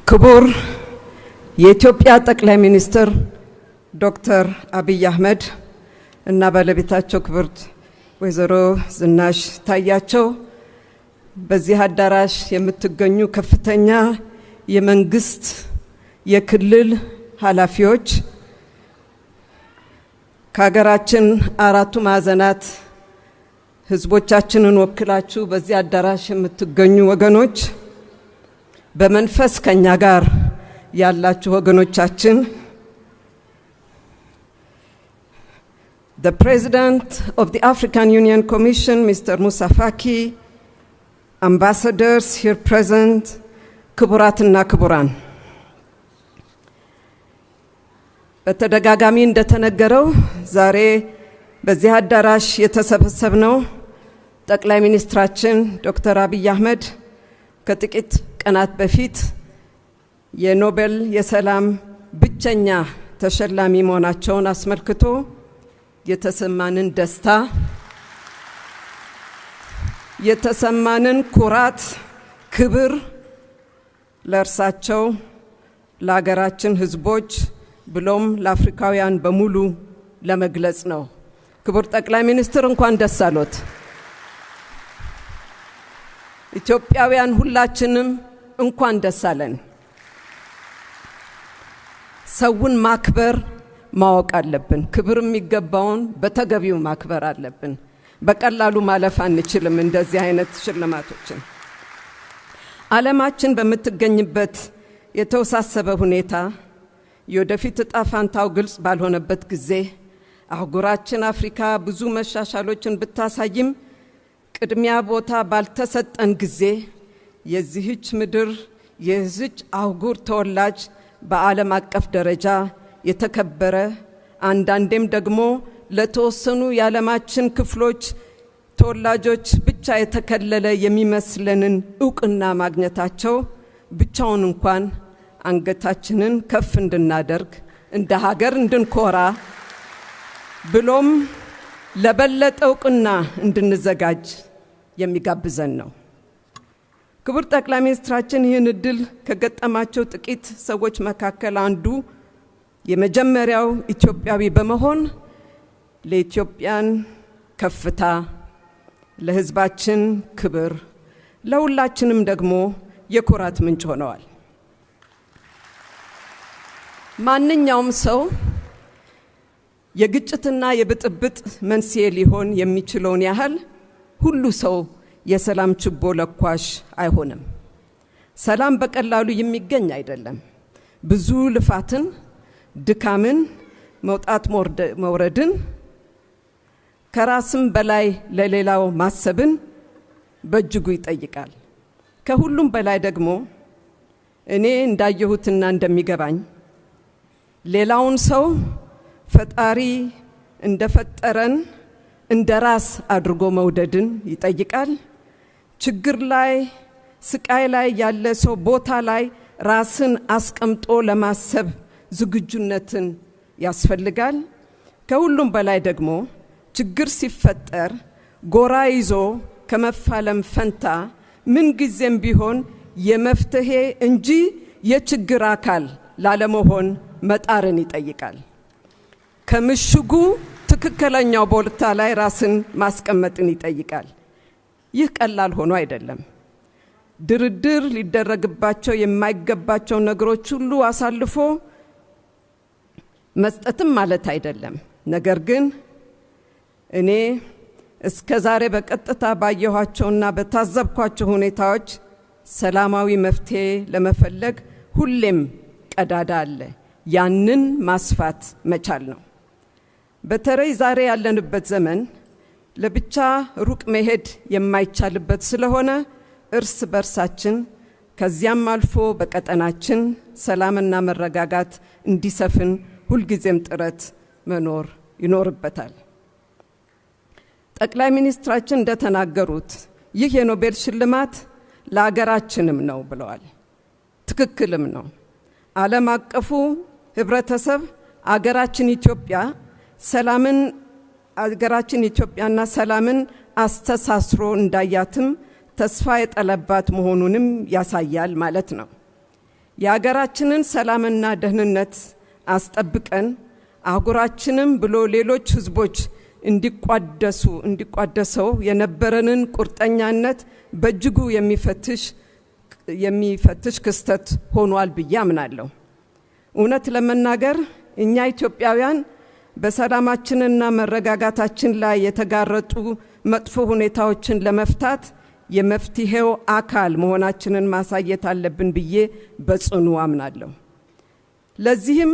ክቡር የኢትዮጵያ ጠቅላይ ሚኒስትር ዶክተር አብይ አህመድ እና ባለቤታቸው ክብርት ወይዘሮ ዝናሽ ታያቸው፣ በዚህ አዳራሽ የምትገኙ ከፍተኛ የመንግስት የክልል ኃላፊዎች፣ ከሀገራችን አራቱ ማዕዘናት ህዝቦቻችንን ወክላችሁ በዚህ አዳራሽ የምትገኙ ወገኖች፣ በመንፈስ ከኛ ጋር ያላችሁ ወገኖቻችን፣ The President of the African Union Commission, Mr. Moussa Faki, ambassadors here present, ክቡራትና ክቡራን፣ በተደጋጋሚ እንደተነገረው ዛሬ በዚህ አዳራሽ የተሰበሰብነው ጠቅላይ ሚኒስትራችን ዶክተር አብይ አህመድ ከጥቂት ቀናት በፊት የኖቤል የሰላም ብቸኛ ተሸላሚ መሆናቸውን አስመልክቶ የተሰማንን ደስታ፣ የተሰማንን ኩራት፣ ክብር ለእርሳቸው፣ ለሀገራችን ህዝቦች ብሎም ለአፍሪካውያን በሙሉ ለመግለጽ ነው። ክቡር ጠቅላይ ሚኒስትር እንኳን ደስ አሎት። ኢትዮጵያውያን ሁላችንም እንኳን ደስ አለን። ሰውን ማክበር ማወቅ አለብን። ክብር የሚገባውን በተገቢው ማክበር አለብን። በቀላሉ ማለፍ አንችልም። እንደዚህ አይነት ሽልማቶችን ዓለማችን በምትገኝበት የተወሳሰበ ሁኔታ የወደፊት ዕጣ ፈንታው ግልጽ ባልሆነበት ጊዜ አህጉራችን አፍሪካ ብዙ መሻሻሎችን ብታሳይም ቅድሚያ ቦታ ባልተሰጠን ጊዜ የዚህች ምድር የዚህች አህጉር ተወላጅ በዓለም አቀፍ ደረጃ የተከበረ አንዳንዴም ደግሞ ለተወሰኑ የዓለማችን ክፍሎች ተወላጆች ብቻ የተከለለ የሚመስለንን ዕውቅና ማግኘታቸው ብቻውን እንኳን አንገታችንን ከፍ እንድናደርግ እንደ ሀገር እንድንኮራ ብሎም ለበለጠ ዕውቅና እንድንዘጋጅ የሚጋብዘን ነው። ክቡር ጠቅላይ ሚኒስትራችን ይህን እድል ከገጠማቸው ጥቂት ሰዎች መካከል አንዱ የመጀመሪያው ኢትዮጵያዊ በመሆን ለኢትዮጵያን ከፍታ፣ ለህዝባችን ክብር፣ ለሁላችንም ደግሞ የኩራት ምንጭ ሆነዋል። ማንኛውም ሰው የግጭትና የብጥብጥ መንስኤ ሊሆን የሚችለውን ያህል ሁሉ ሰው የሰላም ችቦ ለኳሽ አይሆንም። ሰላም በቀላሉ የሚገኝ አይደለም። ብዙ ልፋትን፣ ድካምን፣ መውጣት መውረድን፣ ከራስም በላይ ለሌላው ማሰብን በእጅጉ ይጠይቃል። ከሁሉም በላይ ደግሞ እኔ እንዳየሁትና እንደሚገባኝ ሌላውን ሰው ፈጣሪ እንደፈጠረን እንደራስ አድርጎ መውደድን ይጠይቃል። ችግር ላይ ስቃይ ላይ ያለ ሰው ቦታ ላይ ራስን አስቀምጦ ለማሰብ ዝግጁነትን ያስፈልጋል። ከሁሉም በላይ ደግሞ ችግር ሲፈጠር ጎራ ይዞ ከመፋለም ፈንታ ምን ጊዜም ቢሆን የመፍትሄ እንጂ የችግር አካል ላለመሆን መጣርን ይጠይቃል። ከምሽጉ ትክክለኛው ቦታ ላይ ራስን ማስቀመጥን ይጠይቃል። ይህ ቀላል ሆኖ አይደለም። ድርድር ሊደረግባቸው የማይገባቸው ነገሮች ሁሉ አሳልፎ መስጠትም ማለት አይደለም። ነገር ግን እኔ እስከዛሬ በቀጥታ ባየኋቸውና በታዘብኳቸው ሁኔታዎች ሰላማዊ መፍትሄ ለመፈለግ ሁሌም ቀዳዳ አለ። ያንን ማስፋት መቻል ነው። በተለይ ዛሬ ያለንበት ዘመን ለብቻ ሩቅ መሄድ የማይቻልበት ስለሆነ እርስ በርሳችን ከዚያም አልፎ በቀጠናችን ሰላምና መረጋጋት እንዲሰፍን ሁልጊዜም ጥረት መኖር ይኖርበታል። ጠቅላይ ሚኒስትራችን እንደተናገሩት ይህ የኖቤል ሽልማት ለሀገራችንም ነው ብለዋል። ትክክልም ነው። ዓለም አቀፉ ህብረተሰብ አገራችን ኢትዮጵያና ሰላምን አስተሳስሮ እንዳያትም ተስፋ የጠለባት መሆኑንም ያሳያል ማለት ነው። የሀገራችንን ሰላምና ደህንነት አስጠብቀን አህጉራችንም ብሎ ሌሎች ህዝቦች እንዲቋደሰው የነበረንን ቁርጠኛነት በእጅጉ የሚፈትሽ ክስተት ሆኗል ብዬ አምናለሁ። እውነት ለመናገር እኛ ኢትዮጵያውያን በሰላማችንና መረጋጋታችን ላይ የተጋረጡ መጥፎ ሁኔታዎችን ለመፍታት የመፍትሄው አካል መሆናችንን ማሳየት አለብን ብዬ በጽኑ አምናለሁ። ለዚህም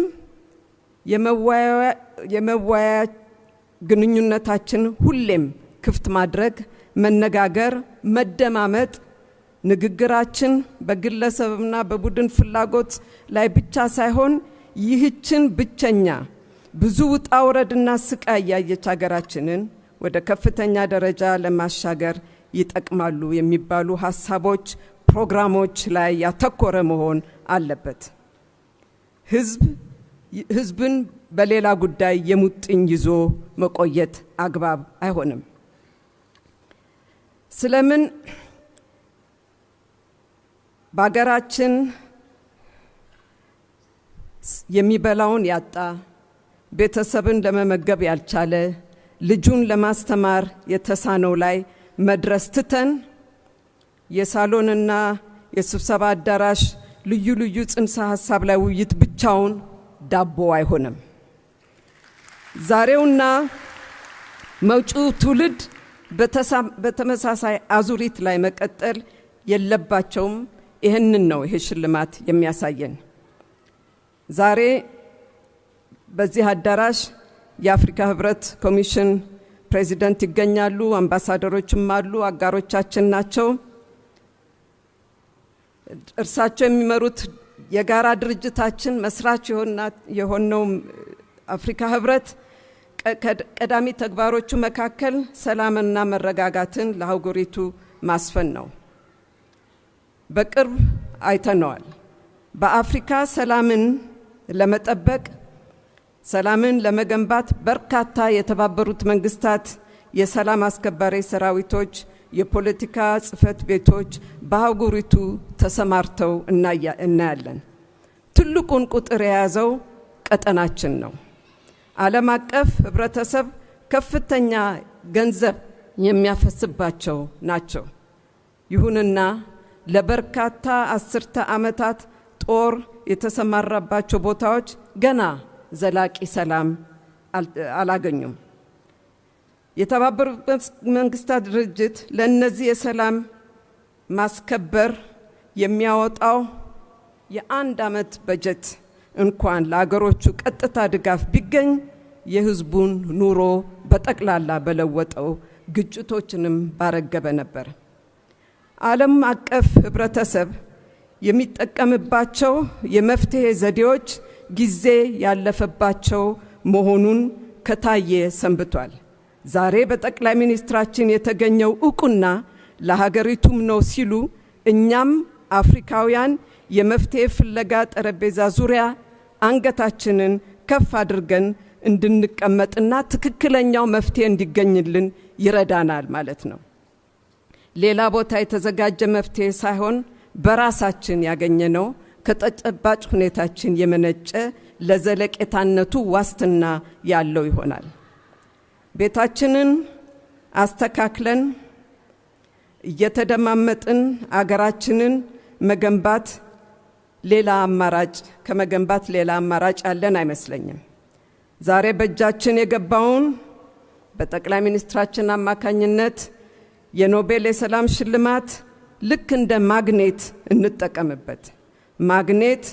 የመወያያ ግንኙነታችን ሁሌም ክፍት ማድረግ፣ መነጋገር፣ መደማመጥ፣ ንግግራችን በግለሰብና በቡድን ፍላጎት ላይ ብቻ ሳይሆን ይህችን ብቸኛ ብዙ ውጣ ውረድና ስቃይ ያየች ሀገራችንን ወደ ከፍተኛ ደረጃ ለማሻገር ይጠቅማሉ የሚባሉ ሐሳቦች፣ ፕሮግራሞች ላይ ያተኮረ መሆን አለበት። ህዝብን በሌላ ጉዳይ የሙጥኝ ይዞ መቆየት አግባብ አይሆንም። ስለምን በአገራችን የሚበላውን ያጣ፣ ቤተሰብን ለመመገብ ያልቻለ፣ ልጁን ለማስተማር የተሳነው ላይ መድረስ ትተን የሳሎንና የስብሰባ አዳራሽ ልዩ ልዩ ጽንሰ ሐሳብ ላይ ውይይት ብቻውን ዳቦ አይሆንም። ዛሬውና መጪው ትውልድ በተመሳሳይ አዙሪት ላይ መቀጠል የለባቸውም። ይህንን ነው ይሄ ሽልማት የሚያሳየን። ዛሬ በዚህ አዳራሽ የአፍሪካ ህብረት ኮሚሽን ፕሬዚደንት ይገኛሉ፣ አምባሳደሮችም አሉ፣ አጋሮቻችን ናቸው። እርሳቸው የሚመሩት የጋራ ድርጅታችን መስራች የሆነው አፍሪካ ህብረት ቀዳሚ ተግባሮቹ መካከል ሰላምና መረጋጋትን ለአህጉሪቱ ማስፈን ነው። በቅርብ አይተነዋል። በአፍሪካ ሰላምን ለመጠበቅ፣ ሰላምን ለመገንባት በርካታ የተባበሩት መንግስታት የሰላም አስከባሪ ሰራዊቶች፣ የፖለቲካ ጽፈት ቤቶች በአህጉሪቱ ተሰማርተው እናያለን። ትልቁን ቁጥር የያዘው ቀጠናችን ነው። ዓለም አቀፍ ህብረተሰብ ከፍተኛ ገንዘብ የሚያፈስባቸው ናቸው። ይሁንና ለበርካታ አስርተ ዓመታት ጦር የተሰማራባቸው ቦታዎች ገና ዘላቂ ሰላም አላገኙም። የተባበሩት መንግስታት ድርጅት ለእነዚህ የሰላም ማስከበር የሚያወጣው የአንድ ዓመት በጀት እንኳን ለአገሮቹ ቀጥታ ድጋፍ ቢገኝ የህዝቡን ኑሮ በጠቅላላ በለወጠው፣ ግጭቶችንም ባረገበ ነበር። ዓለም አቀፍ ህብረተሰብ የሚጠቀምባቸው የመፍትሄ ዘዴዎች ጊዜ ያለፈባቸው መሆኑን ከታየ ሰንብቷል። ዛሬ በጠቅላይ ሚኒስትራችን የተገኘው ዕውቅና ለሀገሪቱም ነው ሲሉ እኛም አፍሪካውያን የመፍትሄ ፍለጋ ጠረጴዛ ዙሪያ አንገታችንን ከፍ አድርገን እንድንቀመጥና ትክክለኛው መፍትሄ እንዲገኝልን ይረዳናል ማለት ነው። ሌላ ቦታ የተዘጋጀ መፍትሄ ሳይሆን በራሳችን ያገኘነው ከተጨባጭ ሁኔታችን የመነጨ ለዘለቄታነቱ ዋስትና ያለው ይሆናል። ቤታችንን አስተካክለን እየተደማመጥን አገራችንን መገንባት ከመገንባት ሌላ አማራጭ ያለን አይመስለኝም። ዛሬ በእጃችን የገባውን በጠቅላይ ሚኒስትራችን አማካኝነት የኖቤል የሰላም ሽልማት ልክ እንደ ማግኔት እንጠቀምበት። ማግኔት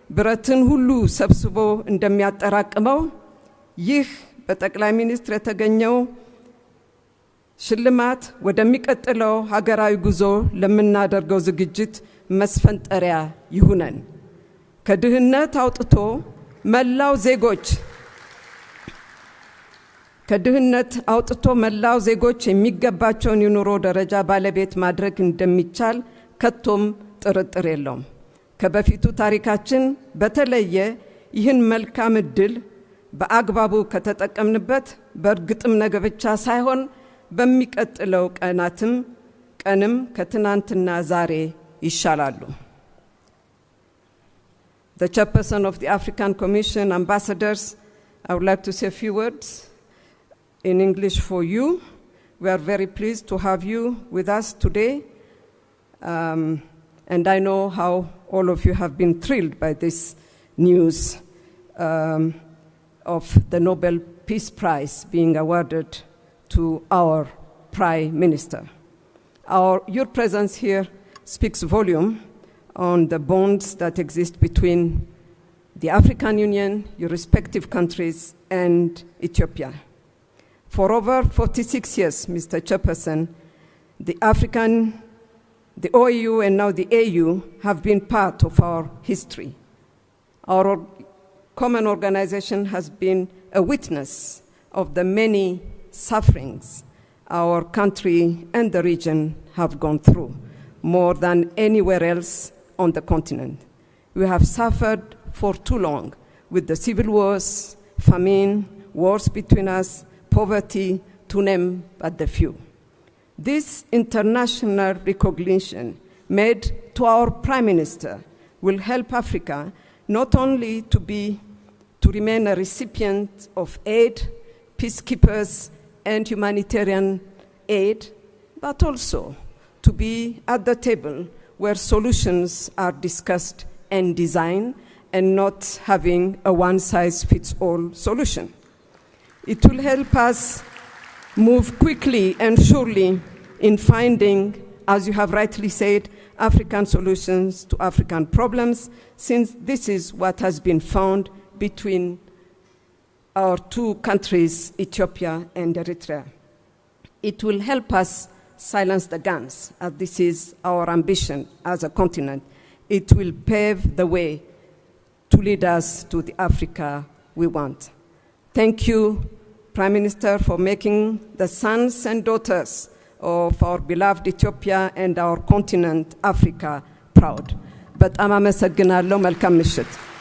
ብረትን ሁሉ ሰብስቦ እንደሚያጠራቅመው ይህ በጠቅላይ ሚኒስትር የተገኘው ሽልማት ወደሚቀጥለው ሀገራዊ ጉዞ ለምናደርገው ዝግጅት መስፈንጠሪያ ይሁነን። ከድህነት አውጥቶ መላው ዜጎች የሚገባቸውን የኑሮ ደረጃ ባለቤት ማድረግ እንደሚቻል ከቶም ጥርጥር የለውም። ከበፊቱ ታሪካችን በተለየ ይህን መልካም ዕድል በአግባቡ ከተጠቀምንበት በእርግጥም ነገ ብቻ ሳይሆን በሚቀጥለው ቀንም ከትናንትና ዛሬ ይሻላሉ። the chairperson of the African Commission, ambassadors, I would like to say a few words in English for you. We are very pleased to have you with us today. And I know how all of you have been thrilled by this news of the Nobel Peace Prize being awarded to our Prime Minister. Your presence here speaks volume on the bonds that exist between the African Union, your respective countries, and Ethiopia. For over 46 years, Mr. Chairperson, the OAU and now the AU have been part of our history. Our common organization has been a witness of the many sufferings our country and the region have gone through, more than anywhere else on the continent. We have suffered for too long with the civil wars, famine, wars between us, poverty, to name but the few. This international recognition made to our Prime Minister will help Africa not only to remain a recipient of aid, peacekeepers, and humanitarian aid, but also to be at the table where solutions are discussed and designed and not having a one-size-fits-all solution. It will help us move quickly and surely in finding, as you have rightly said, African solutions to African problems, since this is what has been found between our two countries, Ethiopia and Eritrea. It will help us silence the guns, as this is our ambition as a continent. It will pave the way to lead us to the Africa we want. Thank you, Prime Minister, for making the sons and daughters of our beloved Ethiopia and our continent, Africa, proud. But I'm a መልካም ምሽት